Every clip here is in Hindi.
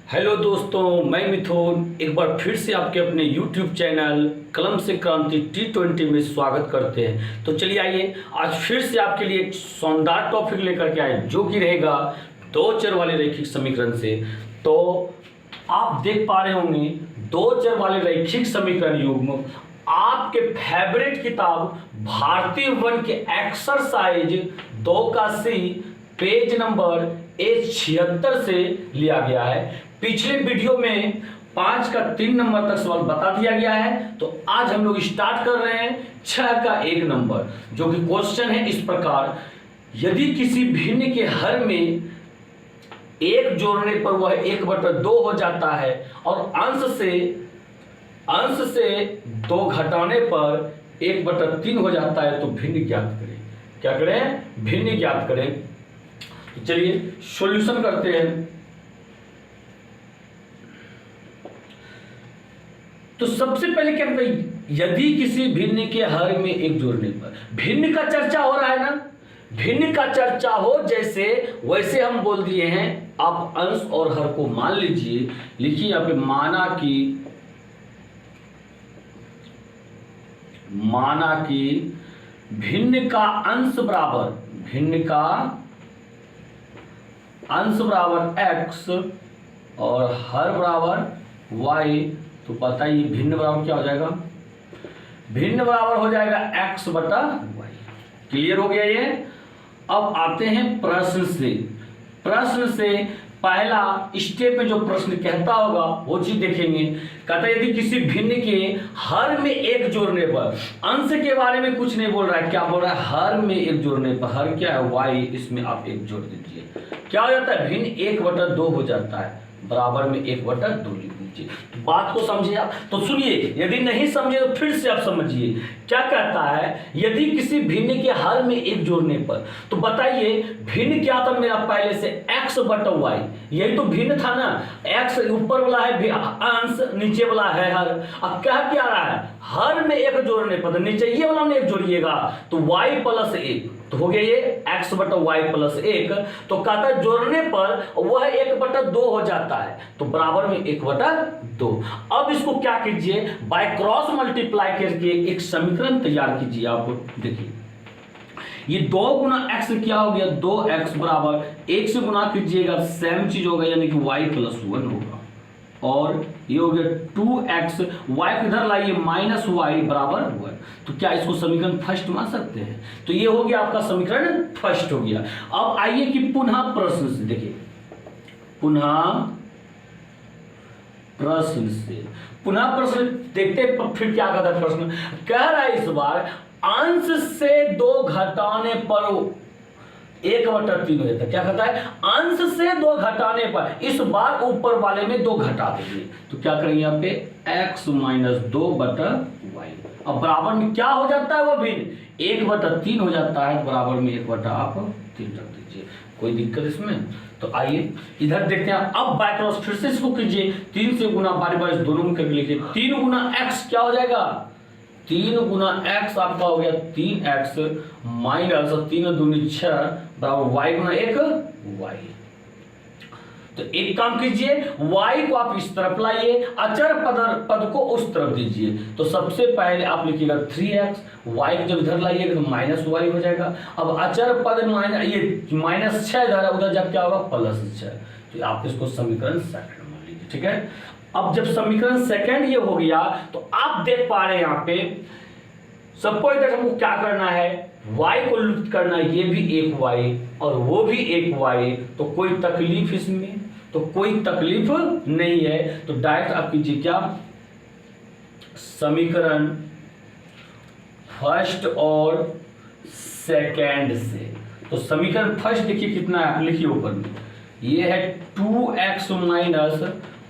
हेलो दोस्तों, मैं मिथुन एक बार फिर से आपके अपने YouTube चैनल कलम से क्रांति T20 में स्वागत करते हैं। तो चलिए आइए आज फिर से आपके लिए एक शानदार टॉपिक लेकर के आए जो कि रहेगा दो चर वाले रैखिक समीकरण से। तो आप देख पा रहे होंगे दो चर वाले रैखिक समीकरण युग्म आपके फेवरेट किताब भारतीय वन के एक्सरसाइज 2 पेज नंबर A76 से लिया गया है। पिछले वीडियो में 5 का 3 नंबर तक सवाल बता दिया गया है। तो आज हम लोग स्टार्ट कर रहे हैं 6 का 1 नंबर, जो कि क्वेश्चन है इस प्रकार। यदि किसी भिन्न के हर में एक जोड़ने पर वह 1/2 हो जाता है और अंश से 2 घटाने पर 1/3 हो जाता है तो भिन्न ज्ञात करें। क्या करें? भिन्न ज्ञात करें। तो चलिए सॉल्यूशन करते हैं। तो सबसे पहले क्या कहते हैं, यदि किसी भिन्न के हर में एक जोड़ने पर, भिन्न का चर्चा हो रहा है ना, भिन्न का चर्चा हो जैसे वैसे हम बोल दिए हैं। आप अंश और हर को मान लीजिए, लिखिए यहां पे माना कि भिन्न का अंश बराबर x और हर बराबर y। तो पता ही भिन्न बराबर क्या हो जाएगा? भिन्न बराबर हो जाएगा x/y। क्लियर हो गया ये? अब आते हैं प्रश्न से पहला स्टेप में जो प्रश्न कहता होगा वो चीज देखेंगे। कहता है यदि किसी भिन्न के हर में एक जोड़ने पर, अंश के बारे में कुछ नहीं बोल रहा है, क्या बोल रहा है? हर में एक जोड़ने पर, हर क्या है? y, इसमें आप एक जोड़ दीजिए। क्या हो जाता है? भिन्न 1/2 हो जाता है, बराबर में 1/2 लिख दीजिए। तो बात को समझिए आप। तो सुनिए, यदि नहीं समझे तो फिर से आप समझिए। क्या कहता है? यदि किसी भिन्न के हर में एक जोड़ने पर, तो बताइए भिन्न क्या था मेरा पहले से? x/y। यही तो भिन्न था ना। x ऊपर वाला है अंश, नीचे वाला है हर। अब क्या रहा है? हर में एक जोड़ने पर, नीचे ये वाला में एक जोड़िएगा तो y+1 तो हो गया ये x/y+1। तो कहता है जोड़ने पर वह 1/2 हो जाता है, तो बराबर में 1/2। अब इसको क्या कीजिए? बाय क्रॉस मल्टीप्लाई करके एक समीकरण तैयार कीजिए। आप देखिए ये 2 गुना x क्या हो गया? 2x बराबर 1 से गुना कीजिएगा, सेम चीज होगा, यानी कि y+1 होगा। और ये हो गया 2x, y को इधर लाइए, -y बराबर 1। तो क्या इसको समीकरण फर्स्ट मान सकते हैं? तो ये हो गया आपका समीकरण फर्स्ट हो गया। अब आइए कि पुनः प्रश्न से देखिए, पुनः प्रश्न देखते फिर क्या कहता है प्रश्न। कह रहा है इस बार अंश से 2 घटाने पर 1/3 हो जाता है। क्या कहता है? अंश से 2 घटाने पर, इस बार ऊपर वाले में 2 घटा देंगे। तो क्या करेंगे यहाँ पे? x - 2/y। अब बराबर में क्या हो जाता है? वो भिन्न 1/3 हो जाता है, बराबर में 1/3 रख दीजिए। कोई दिक्कत इसमें? तो आइए इधर देखते हैं। अब बाय क्रॉस फिर से इसको कीजिए, 3 से गुना, बारी दोनों में करके लिखिए। 3 गुना x क्या हो जाएगा? 3 गुना x आपका हो गया 3x माइनस 3 दूनी 6 बराबर y गुना 1 y। तो एक काम कीजिए, y को आप इस तरफ लाइए, अचर पद को उस तरफ दीजिए। तो सबसे पहले आप लिखिएगा 3x, y को जब इधर लाइएगा तो -y हो जाएगा। अब अचर पद ये -6 इधर, उधर जब क्या होगा? +6। तो आप इसको समीकरण सेकंड मान लीजिए। ठीक है। अब जब समीकरण सेकंड ये हो गया तो आप देख पा रहे हैं यहाँ पे सबको इधर हमको क्या करना है? y को लुप्त करना है। ये भी एक y और वो भी एक y। तो कोई तकलीफ इसमें? तो कोई तकलीफ नहीं है। तो डायरेक्ट आप कीजिए क्या? समीकरण फर्स्ट और सेकंड से। तो समीकरण फर्स्ट देखिए कितना है, आप लिखिए ऊपर में। ये है 2x -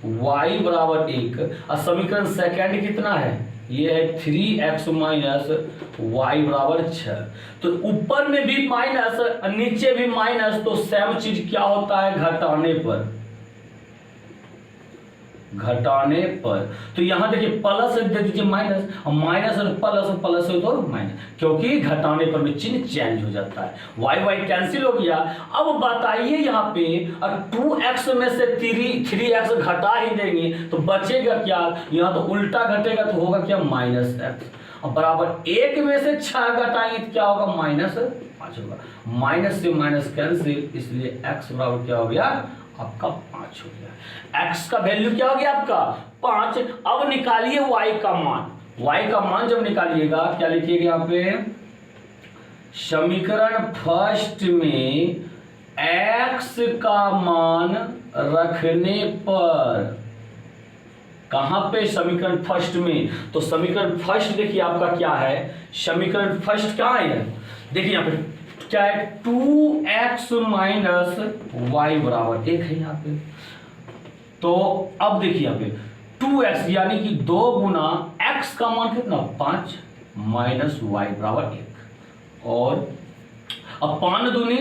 y बराबर 1। और समीकरण सेकंड कितना है? ये है 3x - y बराबर 6। तो ऊपर में भी माइनस, नीचे भी माइनस, तो सेम चीज क्या होता है? घटाने पर। घटाने पर, तो यहां देखिए प्लस दे दीजिए माइनस, और माइनस और प्लस है तो माइनस, क्योंकि घटाने पर में चिन्ह चेंज हो जाता है। वाई वाई कैंसिल हो गया। अब बताइए यहाँ पे 2x में से 3x घटा ही देंगे तो बचेगा क्या, यहाँ तो उल्टा घटेगा तो होगा क्या -x, और बराबर 1 में से 6 घटाएंगे तो क्या होगा -5 होगा। माइनस से माइनस कैंसिल, इसलिए x बराबर क्या हो गया आपका 5 हो गया। x का वैल्यू क्या हो गया आपका 5। अब निकालिए y का मान। y का मान जब निकालिएगा क्या लिखिएगा यहाँ पे, समीकरण फर्स्ट में x का मान रखने पर, कहां पे समीकरण फर्स्ट में, तो समीकरण फर्स्ट देखिए आपका क्या है, समीकरण फर्स्ट कहां है, देखिए यहाँ पे क्या है 2x माइनस वाई बराबर 1 है यहाँ पे। तो अब देखिए यहाँ पे 2x यानी कि 2 गुना x का मान कितना 5 माइनस वाई बराबर 1, और अब 5 दूनी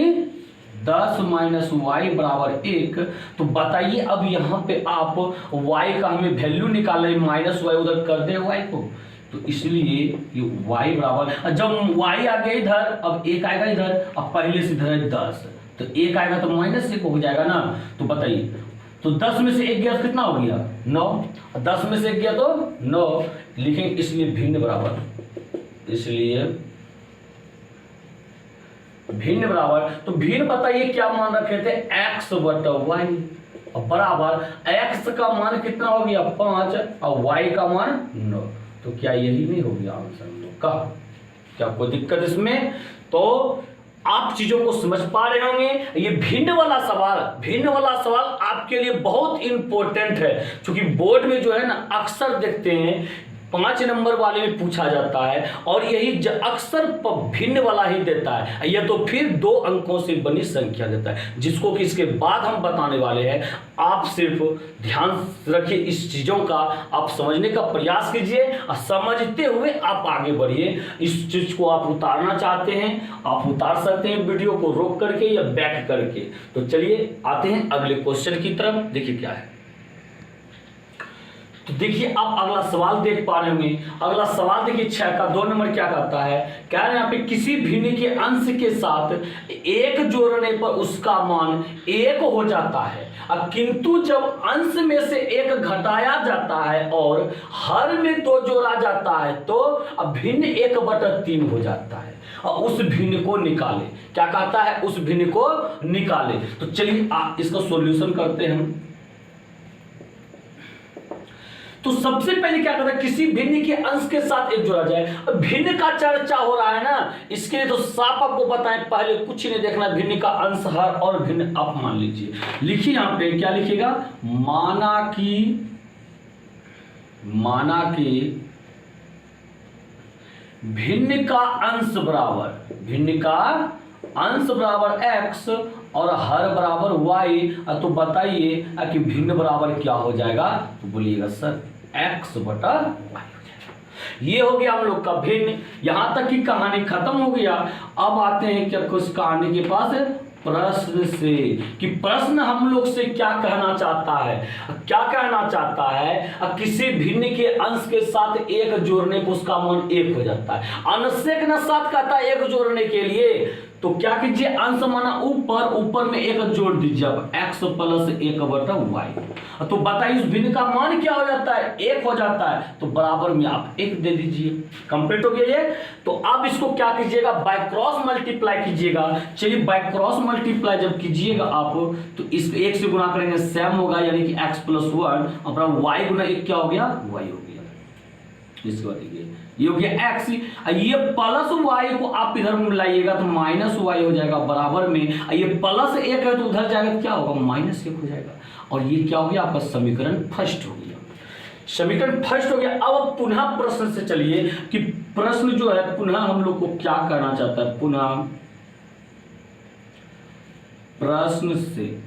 10 माइनस वाई बराबर 1। तो बताइए अब यहाँ पे आप y का हमें वैल्यू निकाल रहे, माइनस वाई उधर कर दे y को, तो इसलिए ये y बराबर, जब y आ गया इधर अब 1 आएगा इधर, अब पहले से इधर है 10 तो 1 आएगा तो -1 हो जाएगा ना। तो बताइए, तो 10 में से 1 गया तो कितना हो गया 9, 10 में से 1 गया तो 9 लिखेंगे, इसलिए भिन्न बराबर, इसलिए भिन्न बराबर, तो भिन्न बताइए क्या मान रखे थे x बटा y, और बराबर x का मान कितना हो गया 5 और y का मान 9, तो क्या यही नहीं हो गया आंसर हम लोग का, क्या कोई दिक्कत इसमें। तो आप चीजों को समझ पा रहे होंगे। ये भिन्न वाला सवाल आपके लिए बहुत इंपॉर्टेंट है, क्योंकि बोर्ड में जो है ना अक्सर देखते हैं 5 नंबर वाले में पूछा जाता है, और यही अक्सर भिन्न वाला ही देता है, या तो फिर 2 अंकों से बनी संख्या देता है, जिसको कि इसके बाद हम बताने वाले हैं। आप सिर्फ ध्यान रखिए इस चीजों का, आप समझने का प्रयास कीजिए, और समझते हुए आप आगे बढ़िए। इस चीज को आप उतारना चाहते हैं आप उतार सकते हैं, वीडियो को रोक करके या बैक करके। तो चलिए आते हैं अगले क्वेश्चन की तरफ। देखिए क्या है, तो देखिए आप अगला सवाल देख पा रहे होंगे। अगला सवाल देखिए 6 का 2 नंबर क्या कहता है, कह रहे हैं यहाँ पे किसी भिन्न के अंश के साथ 1 जोड़ने पर उसका मान 1 हो जाता है, किंतु जब अंश में से 1 घटाया जाता है और हर में 2 जोड़ा जाता है तो भिन्न 1/3 हो जाता है, और उस भिन्न को निकाले। क्या कहता है, उस भिन्न को निकाले। तो चलिए इसका सॉल्यूशन करते हैं। तो सबसे पहले क्या करता है, किसी भिन्न के अंश के साथ 1 जोड़ा जाए। भिन्न का चर्चा हो रहा है ना, इसके लिए तो साफ आपको बताएं, पहले कुछ नहीं देखना, भिन्न का अंश हर और भिन्न आप मान लीजिए। लिखिए यहां पे क्या लिखिएगा, माना कि भिन्न का अंश बराबर x और हर बराबर y। तो बताइए कि भिन्न बराबर क्या हो जाएगा, तो बोलिएगा सर x बटा y हो जाएगा। ये हो गया हम लोग का भिन्न। यहां तक की कहानी खत्म हो गया। अब आते हैं क्या कुछ कहानी के पास प्रश्न से, कि प्रश्न हम लोग से क्या कहना चाहता है, किसी भिन्न के अंश के साथ 1 जोड़ने पर उसका मान 1 हो जाता है। अंश के साथ कहता है 1 जोड़ने के लिए, तो क्या कीजिए, अंश माना ऊपर में 1 जोड़ दीजिए, अब x प्लस 1/y। तो बताइए उस भिन्न का मान क्या हो जाता है, 1 हो जाता है, तो बराबर में आप 1 दे दीजिए। कंप्लीट हो गया ये। तो अब इसको क्या कीजिएगा, बाय क्रॉस मल्टीप्लाई कीजिएगा। चलिए बाय क्रॉस मल्टीप्लाई जब कीजिएगा आप, तो इस 1 से गुणा करेंगे सेम होगा, यानी कि x + 1 और y गुना 1 क्या हो गया, y हो गया। इसके बाद ये हो गया x, ये प्लस y को आप इधर मिलाइएगा तो -y हो जाएगा बराबर में, ये +1 है तो उधर जाएगा तो क्या होगा, -1 हो जाएगा। और ये क्या हो गया, आपका समीकरण फर्स्ट हो गया। अब पुनः प्रश्न से चलिए, कि प्रश्न जो है पुनः हम लोग को क्या करना चाहता है, पुनः प्रश्न से।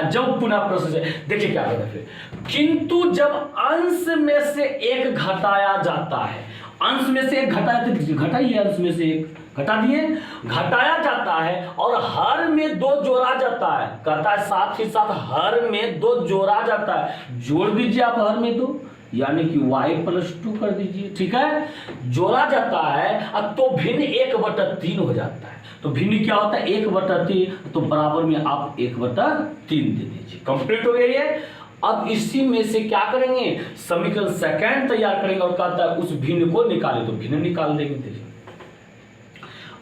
जब पुनः प्रश्न से देखिए क्या कहता है फिर, किंतु जब अंश में से 1 घटाया जाता है, अंश में से 1 घटाया तो घटाइए अंश में से 1, घटा दिए, घटाया जाता है और हर में 2 जोड़ा जाता है, कहता है साथ ही साथ हर में 2 जोड़ा जाता है, जोड़ दीजिए आप हर में 2, यानी कि y+2 कर दीजिए, ठीक है, जोड़ा जाता है तो भिन्न 1/3 हो जाता है। तो भिन्न क्या होता है 1/3, तो बराबर में आप 1/3 दे दीजिए, कंप्लीट हो गया ये। अब इसी में से क्या करेंगे, समीकरण सेकंड तैयार करेंगे और कहता है उस भिन्न को निकालें, तो भिन्न निकाल देंगे। देखिए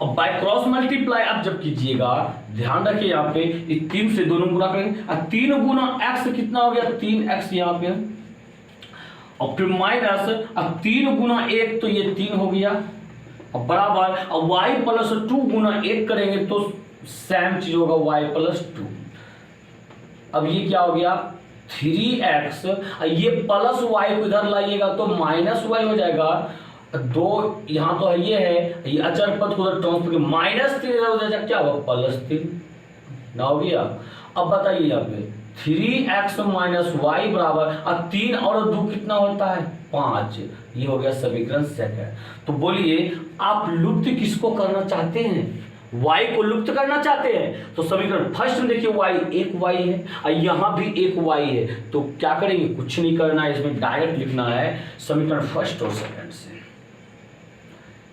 अब बाय क्रॉस मल्टीप्लाई आप जब कीजिएगा, ध्यान रखिए यहाँ पे इस 3 से दोनों गुना करेंगे, और 3 गुना x कितना हो गया 3x यहाँ पे, और फिर माइनस, अब 3 गुना 1 तो ये 3 हो गया, और बराबर अब y+2 गुना 1 करेंगे तो सेम चीज होगा y+2। अब ये क्या हो गया 3x, ये प्लस y को इधर लाइएगा तो -y हो जाएगा, 2 यहाँ तो ये है, ये अचर पद को ट्रांसफर -3 हो जाएगा, क्या होगा +3 ना हो गया। अब बताइए यहाँ पे 3x - y बराबर, अब 3 और 2 कितना होता है 5, ये हो गया समीकरण सेकंड। तो बोलिए आप लुप्त किसको करना चाहते हैं, y को लुप्त करना चाहते हैं, तो समीकरण फर्स्ट में देखिए y एक y है और यहाँ भी एक y है, तो क्या करेंगे कुछ नहीं करना है, इसमें डायरेक्ट लिखना है समीकरण फर्स्ट और सेकंड से,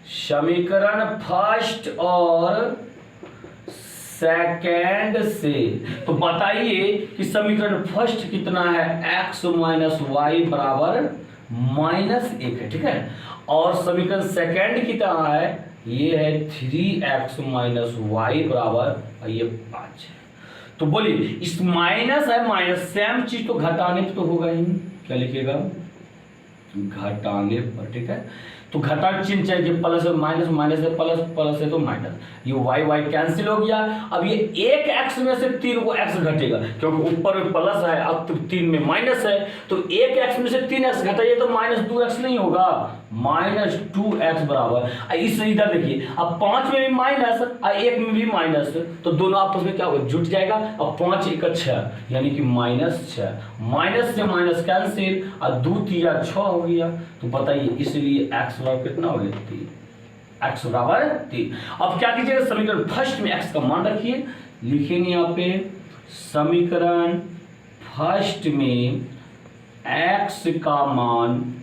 समीकरण फर्स्ट और सेकंड से। तो बताइए कि समीकरण फर्स्ट कितना है x - y बराबर -1 है, ठीक है, और समीकरण सेकंड कितना है, ये है 3x - y बराबर ये 5 है। तो बोलिए इस माइनस है माइनस, सेम चीज तो घटाने पे तो होगा ही, क्या लिखिएगा घटाने पर, ठीक है, तो घटा चिन्ह चाहिए, प्लस है माइनस, माइनस है प्लस, प्लस है तो माइनस, ये y कैंसिल हो गया। अब ये एक x में से 3 को x घटेगा, क्योंकि ऊपर में प्लस है अब 3 में माइनस है, तो एक x में से 3x घटाइए तो -2x नहीं होगा, -2x बराबर, इस इधर देखिए अब 5 में भी माइनस और 1 में भी माइनस, तो दोनों आपस में क्या होगा जुट जाएगा, अब 5 × 1 = 6, यानी कि -6, माइनस से माइनस कैंसिल और 2 × 3 = 6 हो गया। तो बताइए इसलिए x बराबर कितना हो गया 3, x बराबर 3। अब क्या कीजिएगा समीकरण फर्स्ट में x का मान रखिए, लिखेंगे यहाँ पे समीकरण फर्स्ट में x का मान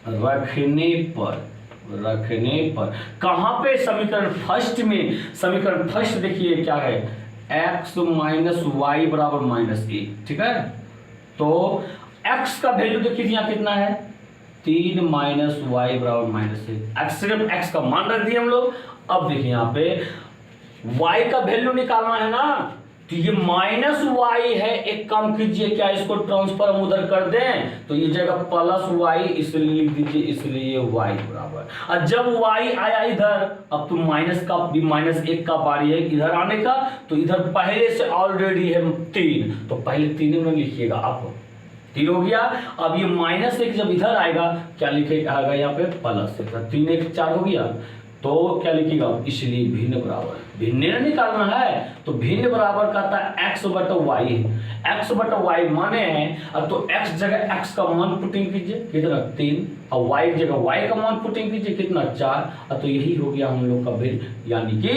रखने पर कहां पे समीकरण फर्स्ट में, समीकरण फर्स्ट देखिए क्या है x - y बराबर -1, ठीक है, तो x का वैल्यू देखिए यहाँ कितना है 3 - y बराबर -1, सिर्फ x का मान रख दिए हम लोग। अब देखिए यहाँ पे y का वैल्यू निकालना है ना, तो ये -y है, एक काम कीजिए क्या इसको ट्रांसफर हम उधर कर दें, तो ये जगह +y इसलिए लिख दीजिए, इसलिए y बराबर, और जब y आया इधर, अब तो माइनस का भी -1 का बारी है इधर आने का, तो इधर पहले से ऑलरेडी है 3, तो पहले 3 में लिखिएगा आप, 3 हो गया। अब ये -1 जब इधर आएगा क्या लिखेगा यहाँ पे +1, 3 × 1 = 4 हो गया, तो क्या लिखिएगा इसलिए भिन्न बराबर, भिन्न निकालना है तो भिन्न बराबर कहता है x/y है, x/y माने हैं, अब तो x जगह x का मान पुटिंग कीजिए कितना 3, और y जगह y का मान पुटिंग कीजिए कितना 4, तो यही हो गया हम लोग का भिन्न, यानी कि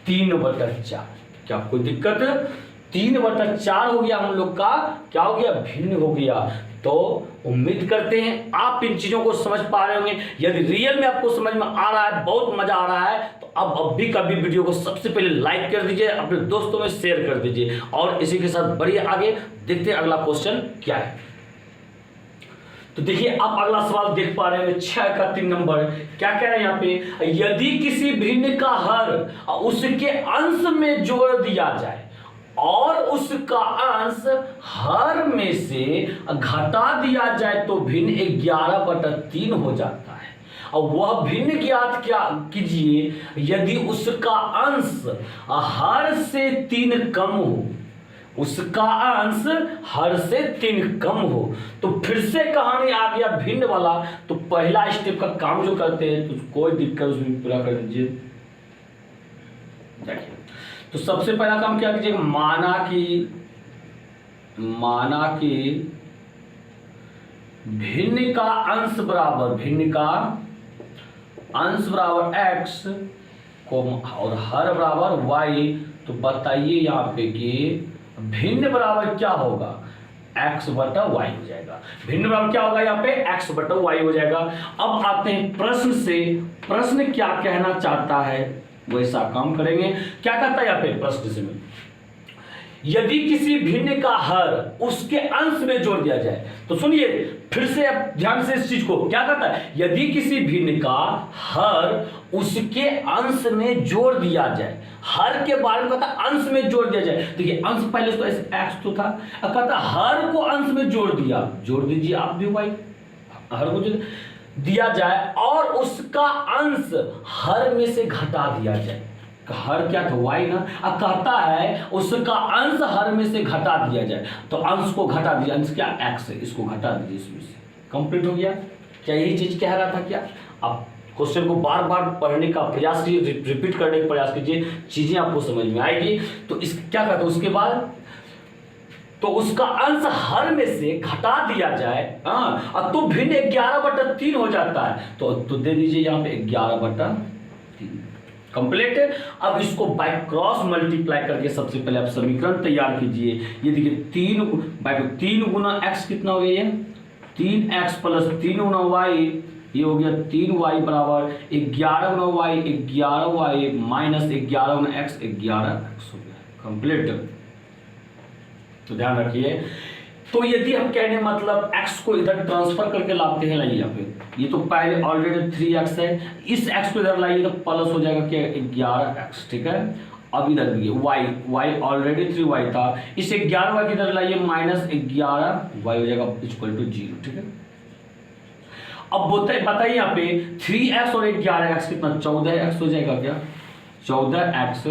3/4। क्या कोई दिक्कत, 3/4 हो गया हम लोग का, क्या हो गया भिन्न हो गया। तो उम्मीद करते हैं आप इन चीजों को समझ पा रहे होंगे, यदि रियल में आपको समझ में आ रहा है, बहुत मजा आ रहा है, तो अब भी कभी वीडियो को सबसे पहले लाइक कर दीजिए, अपने दोस्तों में शेयर कर दीजिए, और इसी के साथ बढ़िए आगे देखते हैं अगला क्वेश्चन क्या है। तो देखिए आप अगला सवाल देख पा रहे हैं 6 का 3 नंबर, क्या कह रहे हैं यहाँ पे, यदि किसी भिन्न का हर उसके अंश में जोड़ दिया जाए और उसका अंश हर में से घटा दिया जाए तो भिन्न 11/3 हो जाता है, और वह भिन्न ज्ञात क्या कीजिए यदि उसका अंश हर से 3 कम हो, उसका अंश हर से 3 कम हो। तो फिर से कहानी आ गया भिन्न वाला, तो पहला स्टेप का काम जो करते हैं तो कोई दिक्कत उसमें पूरा कर दीजिए। देखिए तो सबसे पहला काम क्या कीजिएगा, माना कि भिन्न का अंश बराबर x और हर बराबर y, तो बताइए यहाँ पे कि भिन्न बराबर क्या होगा, x बटा y हो जाएगा। भिन्न बराबर क्या होगा यहाँ पे, x बटा y हो जाएगा। अब आते हैं प्रश्न से, प्रश्न क्या कहना चाहता है वैसा काम करेंगे। क्या कहता है यहाँ पे प्रश्न से में, यदि किसी भिन्न का हर उसके अंश में जोड़ दिया जाए, तो सुनिए फिर से अब ध्यान से इस चीज को, क्या कहता है, यदि किसी भिन्न का हर उसके अंश में जोड़ दिया जाए, हर के बारे में कहता अंश में जोड़ दिया जाए। देखिए अंश पहले तो ऐसे एक्स तो था, अब कहता हर को अंश में जोड़ दिया, जोड़ दीजिए आप भी भाई, हर को जोड़ दिया जाए और उसका अंश हर में से घटा दिया जाए। हर क्या था, y ना, अब कहता है उसका अंश हर में से घटा दिया जाए, तो अंश को घटा दीजिए, अंश क्या x है, इसको घटा दीजिए इसमें से, कंप्लीट हो गया। क्या यही चीज कह रहा था क्या? आप क्वेश्चन को बार बार पढ़ने का प्रयास कीजिए, रिपीट करने का प्रयास कीजिए, चीजें आपको समझ में आएगी। तो इस क्या कहता है उसके बाद, तो उसका अंश हर में से घटा दिया जाए, हाँ, तो भिन्न 11/3 हो जाता है, तो दे दीजिए यहाँ पे 11/3 कंप्लीट। अब इसको बाय क्रॉस मल्टीप्लाई करके सबसे पहले आप समीकरण तैयार कीजिए। ये देखिए 3 गुना x कितना हो गया, ये 3x प्लस 3 गुना y, ये हो गया 3y बराबर 11 गुना y, 11y माइनस 11 गुना x, 11x हो गया कंप्लीट। तो ध्यान रखिए, तो यदि हम कहने मतलब x को इधर ट्रांसफर करके लाते हैं, लाइए यहाँ पे, ये तो पहले ऑलरेडी 3x है, इस x को इधर लाइए तो प्लस हो जाएगा क्या, 11x, ठीक है। अब इधर y ऑलरेडी 3y था, इस 11y की इधर लाइए माइनस 11y हो जाएगा इक्वल टू 0, ठीक है। अब बताइए यहाँ पे 3x और 11x कितना, 14x हो जाएगा क्या, 14x,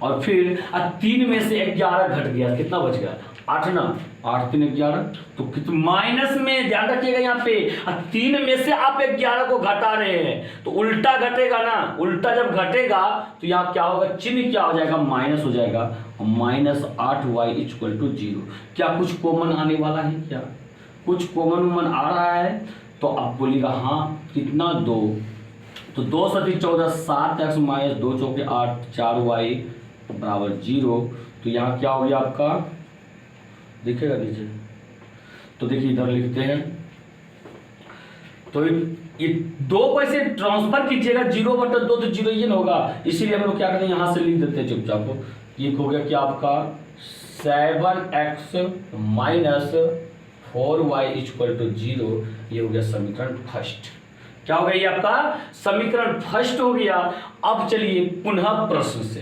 और फिर 3 में से 11 घट गया, कितना बच गया, 8 ना, 8 3 11, तो कितना माइनस में, ध्यान रखिएगा यहाँ पे 3 में से आप 11 को घटा रहे हैं, तो उल्टा घटेगा ना, उल्टा जब घटेगा तो यहाँ क्या होगा, चिन्ह क्या हो जाएगा, माइनस हो जाएगा, माइनस 8y इक्वल टू 0। क्या कुछ कॉमन आने वाला है, क्या कुछ कॉमन आ रहा है? तो आप बोलिएगा हाँ, कितना 2, तो 2 7 14, 7x माइनस 2 चौके 8, 4y बराबर 0। तो यहाँ क्या हो गया आपका, दिखेगा नीचे, तो देखिए इधर लिखते हैं, तो ये 2 को ऐसे ट्रांसफर कीजिएगा, 0/2 तो 0 ही होगा, इसीलिए हम लोग क्या करते हैं, यहाँ से लिख देते हैं चुपचाप। ये हो गया क्या आपका 7x minus 4y equal to 0, ये हो गया समीकरण फर्स्ट। क्या हो गया, ये आपका समीकरण फर्स्ट हो गया। अब चलिए पुनः प्रश्न से,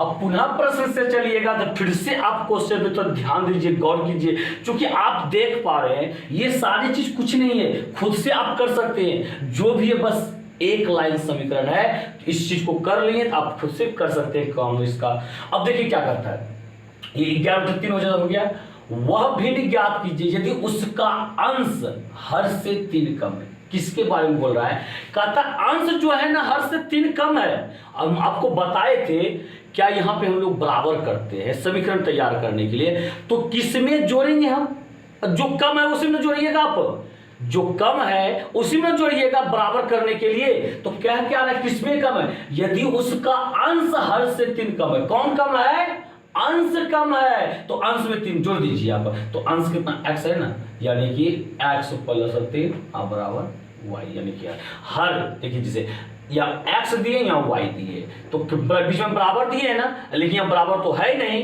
अब पुनः प्रश्न से चलिएगा, तो फिर से आप क्वेश्चन पे तो ध्यान दीजिए, गौर कीजिए, क्योंकि आप देख पा रहे हैं ये सारी चीज कुछ नहीं है, खुद से आप कर सकते हैं, जो भी है बस एक लाइन समीकरण है, इस चीज को कर लिए तो आप खुद से कर सकते हैं काम इसका। अब देखिए क्या करता है, ये 11/3 हो गया, वह भिन्न ज्ञात कीजिए यदि उसका अंश हर से 3 कम है। किसके बारे में बोल रहा है, कहता अंश जो है ना हर से 3 कम है। हम आपको बताए थे क्या, यहाँ पे हम लोग बराबर करते हैं समीकरण तैयार करने के लिए, तो किसमें जोड़ेंगे हम, जो कम है उसी में जोड़िएगा, आप जो कम है उसी में जोड़िएगा बराबर करने के लिए। तो क्या क्या है, किसमें कम है, यदि उसका अंश हर से 3 कम है। कौन कम है, अंश कम है, तो अंश में 3 जोड़ दीजिए आप, तो अंश कितना x है ना, यानी कि x प्लस 3 बराबर y, यानी कि हर, देखिए जिसे या x दिए या y दिए, तो बीच में बराबर दिए है ना, लेकिन यहाँ बराबर तो है ही नहीं,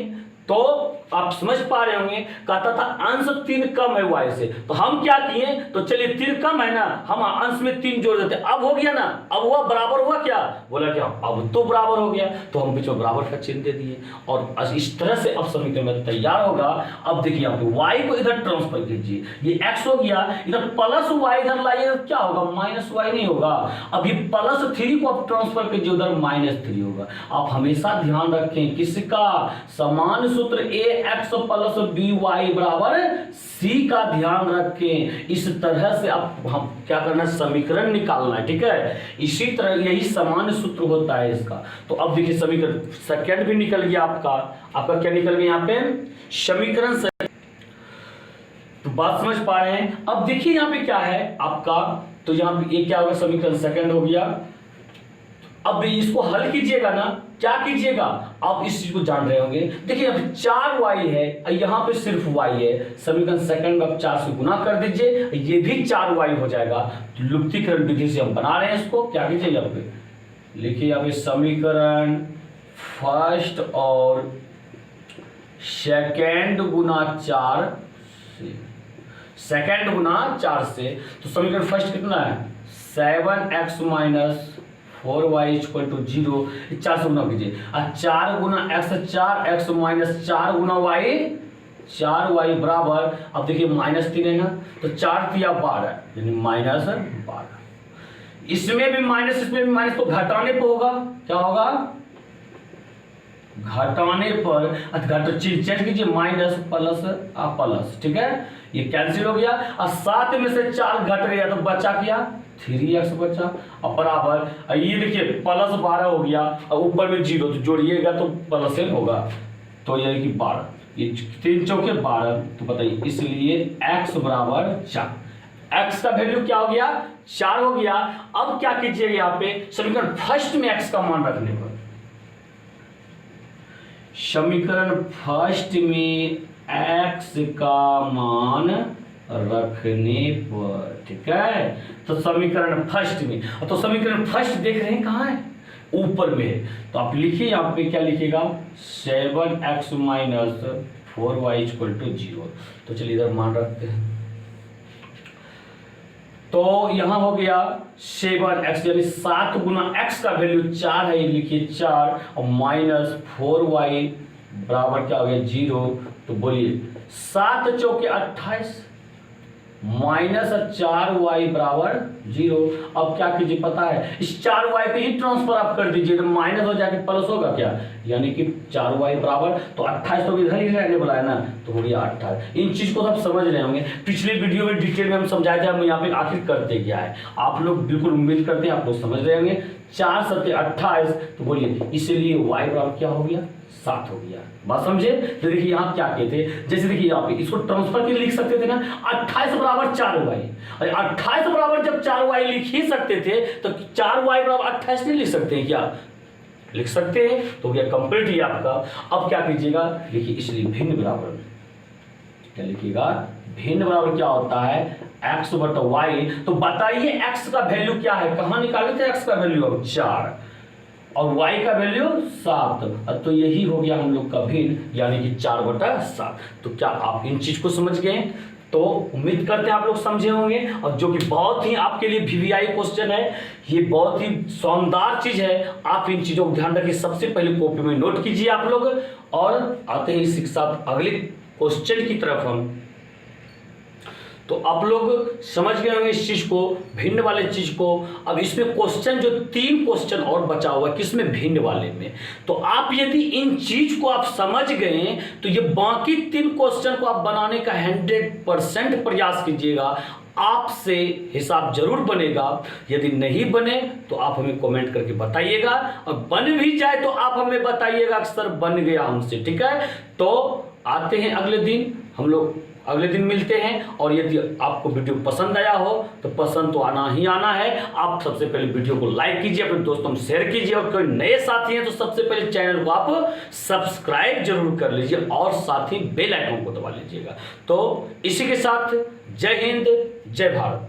तो आप समझ पा रहे होंगे, कहता था अंश 3 कम है y से, तो हम क्या किए, तो चलिए 3 कम है ना, हम अंश में 3 जोड़ देते, अब हो गया ना, अब हुआ बराबर हुआ, क्या बोला, क्या अब तो बराबर हो गया, तो हम बीच में बराबर का चिन्ह दे दिए, और इस तरह से अब समीकरण में तैयार होगा। अब देखिए यहाँ पे y को इधर ट्रांसफर कीजिए, ये x हो गया, इधर प्लस y इधर लाइए, क्या होगा, माइनस y नहीं होगा। अब ये +3 को आप ट्रांसफर कीजिए, उधर -3 होगा। आप हमेशा ध्यान रखें किसका, समान सूत्र ax प्लस by बराबर c का ध्यान रखें। इस तरह से आप हम क्या करना है, समीकरण निकालना है, ठीक है। इसी तरह यही समान सूत्र होता है इसका। तो अब देखिए समीकरण सेकंड भी निकल गया आपका क्या निकल गया यहाँ पे, समीकरण से बात समझ पा रहे हैं? अब देखिए यहाँ पे क्या है आपका, तो यहाँ पे ये क्या होगा, समीकरण सेकंड हो गया। अब इसको हल कीजिएगा ना, क्या कीजिएगा, आप इस चीज को जान रहे होंगे। देखिए यहाँ पे 4y है, यहाँ पे सिर्फ y है, समीकरण सेकंड में आप 4 से गुना कर दीजिए, ये भी 4y हो जाएगा। तो लुप्तीकरण विधि से हम बना रहे हैं इसको। क्या कीजिए यहाँ पे लिखिए, यहाँ पे समीकरण फर्स्ट और सेकंड गुना 4 से, सेकंड गुना 4 से, तो समीकरण फर्स्ट कितना है 7x minus 4y equal to 0, 4 से गुना कीजिए, और 4 गुना x 4x माइनस 4 गुना y 4y बराबर, अब देखिए -3 है ना, तो 4 तिया 12 यानी -12। इसमें भी माइनस, इसमें भी माइनस, तो घटाने पर होगा, क्या होगा, घटाने पर चेंज कीजिए, माइनस प्लस प्लस, ठीक है, ये कैंसिल हो गया, और 7 में से 4 घट गया तो बचा क्या 3x बचा, और बराबर ये देखिए प्लस 12 हो गया, और ऊपर में 0 तो जोड़िएगा तो प्लस होगा, तो ये कि 12, ये 3 चौके 12, तो बताइए, इसलिए x बराबर 4, x का वैल्यू क्या हो गया 4 हो गया। अब क्या कीजिएगा यहाँ पे समीकरण फर्स्ट में x का मान रखने पर, समीकरण फर्स्ट में x का मान रखने पर, ठीक है, तो समीकरण फर्स्ट में, तो समीकरण फर्स्ट देख रहे हैं कहाँ है, ऊपर में है, तो आप लिखिए यहाँ पे क्या लिखिएगा 7x minus 4y equal to 0। तो चलिए इधर मान रखते हैं, तो यहां हो गया 7x यानी 7 गुना x का वैल्यू 4 है, ये लिखिए 4, और माइनस 4y बराबर क्या हो गया 0। तो बोलिए 7 चौके 28 माइनस 4y बराबर 0। अब क्या कीजिए पता है, इस 4y पे ही ट्रांसफर आप कर दीजिए, तो माइनस हो जाके प्लस होगा क्या, यानी कि 4y बराबर, तो 28 तो इधर ही रहने वाला है ना, तो हो गया 28। इन चीज को आप समझ रहे होंगे, पिछले वीडियो में डिटेल में हम समझाए थे, हम यहाँ पे आखिर करते क्या है, आप लोग बिल्कुल उम्मीद करते हैं आप लोग समझ रहे होंगे। 4 7 28, तो बोलिए इसलिए y बराबर क्या हो गया 7 हो गया। बात समझे? तो देखिए यहाँ क्या कहते हैं, जैसे देखिए यहाँ पे इसको ट्रांसफर के लिए लिख सकते थे ना, 28 बराबर 4y, और 28 बराबर जब 4y लिख ही सकते थे, तो 4y बराबर 28 नहीं लिख सकते हैं क्या, लिख सकते हैं, तो क्या कंप्लीट ही आपका। अब क्या कीजिएगा, देखिए इसलिए भिन्न बराबर, क्या लिखिएगा, भिन्न बराबर क्या होता है x बटा y। तो बताइए x का वैल्यू क्या है, कहां निकाले थे x का वैल्यू, अब 4 और y का वैल्यू 7, तो यही हो गया हम लोग का भिन्न, यानी कि 4 बटा 7। तो क्या आप इन चीज को समझ गए? तो उम्मीद करते हैं आप लोग समझे होंगे, और जो कि बहुत ही आपके लिए वीवीआई क्वेश्चन है, ये बहुत ही शानदार चीज है। आप इन चीजों को ध्यान रखिए, सबसे पहले कॉपी में नोट कीजिए आप लोग, और आते हैं इसी के साथ अगले क्वेश्चन की तरफ हम। तो आप लोग समझ गए होंगे इस चीज को, भिन्न वाले चीज को। अब इसमें क्वेश्चन जो 3 क्वेश्चन और बचा हुआ है किसमें, भिन्न वाले में। तो आप यदि इन चीज को आप समझ गए, तो ये बाकी 3 क्वेश्चन को आप बनाने का 100% प्रयास कीजिएगा, आपसे हिसाब जरूर बनेगा। यदि नहीं बने तो आप हमें कमेंट करके बताइएगा, और बन भी जाए तो आप हमें बताइएगा अक्सर बन गया हमसे, ठीक है। तो आते हैं अगले दिन, हम लोग अगले दिन मिलते हैं। और यदि आपको वीडियो पसंद आया हो तो पसंद तो आना ही आना है, आप सबसे पहले वीडियो को लाइक कीजिए, अपने दोस्तों में शेयर कीजिए, और कोई नए साथी हैं तो सबसे पहले चैनल को आप सब्सक्राइब जरूर कर लीजिए, और साथ ही बेल आइकन को दबा लीजिएगा। तो इसी के साथ जय हिंद, जय भारत।